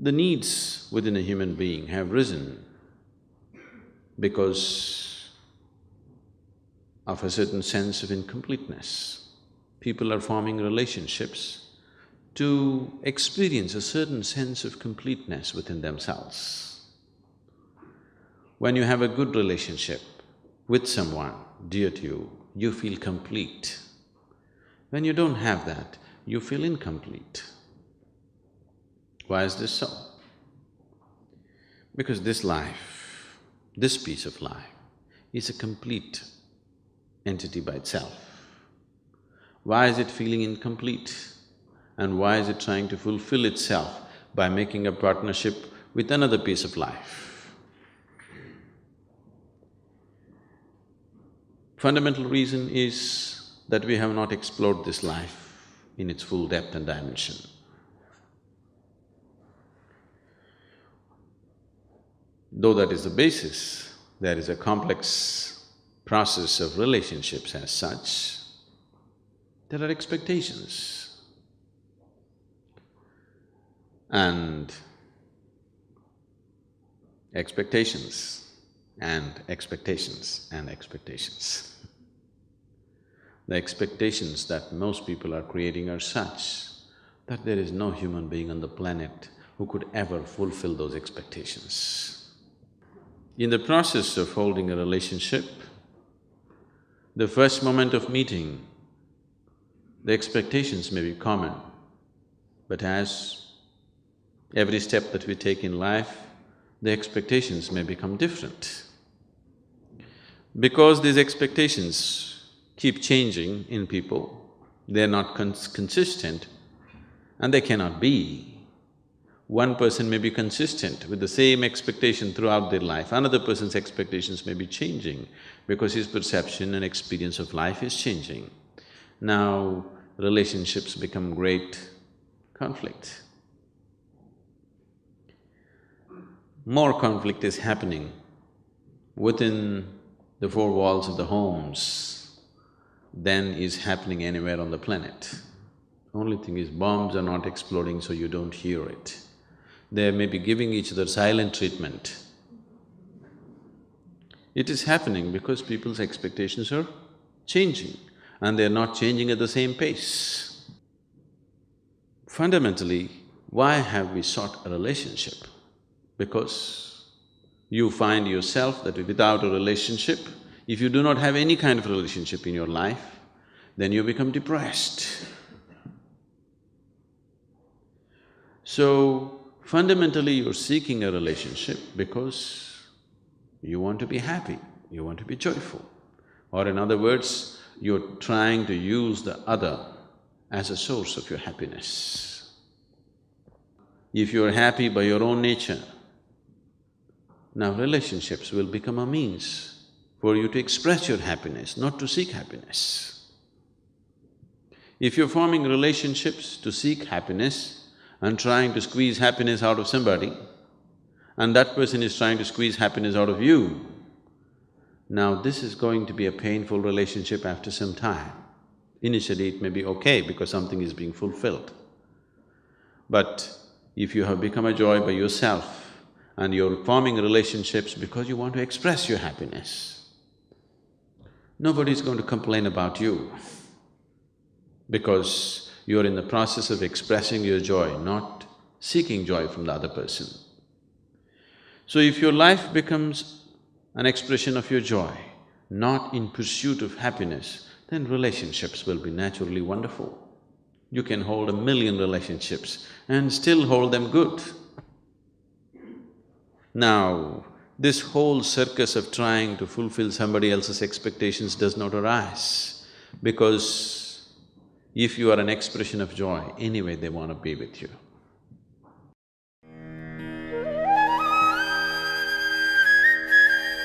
The needs within a human being have risen because of a certain sense of incompleteness. People are forming relationships to experience a certain sense of completeness within themselves. When you have a good relationship with someone dear to you, you feel complete. When you don't have that, you feel incomplete. Why is this so? Because this life, this piece of life, is a complete entity by itself. Why is it feeling incomplete? And why is it trying to fulfill itself by making a partnership with another piece of life? Fundamental reason is that we have not explored this life in its full depth and dimension. Though that is the basis, there is a complex process of relationships as such. There are expectations. And expectations, and expectations, and expectations. The expectations that most people are creating are such that there is no human being on the planet who could ever fulfill those expectations. In the process of holding a relationship, the first moment of meeting, the expectations may be common, but as every step that we take in life, the expectations may become different. Because these expectations keep changing in people, they're not consistent and they cannot be. One person may be consistent with the same expectation throughout their life, another person's expectations may be changing because his perception and experience of life is changing. Now, relationships become great conflict. More conflict is happening within the four walls of the homes than is happening anywhere on the planet. Only thing is, bombs are not exploding, so you don't hear it. They may be giving each other silent treatment. It is happening because people's expectations are changing and they're not changing at the same pace. Fundamentally, why have we sought a relationship? Because you find yourself that without a relationship, if you do not have any kind of relationship in your life, then you become depressed. So, fundamentally you're seeking a relationship because you want to be happy, you want to be joyful. Or in other words, you're trying to use the other as a source of your happiness. If you're happy by your own nature, now relationships will become a means for you to express your happiness, not to seek happiness. If you're forming relationships to seek happiness and trying to squeeze happiness out of somebody, and that person is trying to squeeze happiness out of you, now this is going to be a painful relationship after some time. Initially it may be okay because something is being fulfilled. But if you have become a joy by yourself, and you're forming relationships because you want to express your happiness, nobody's going to complain about you because you're in the process of expressing your joy, not seeking joy from the other person. So if your life becomes an expression of your joy, not in pursuit of happiness, then relationships will be naturally wonderful. You can hold 1,000,000 relationships and still hold them good. Now, this whole circus of trying to fulfill somebody else's expectations does not arise, because if you are an expression of joy, anyway they want to be with you.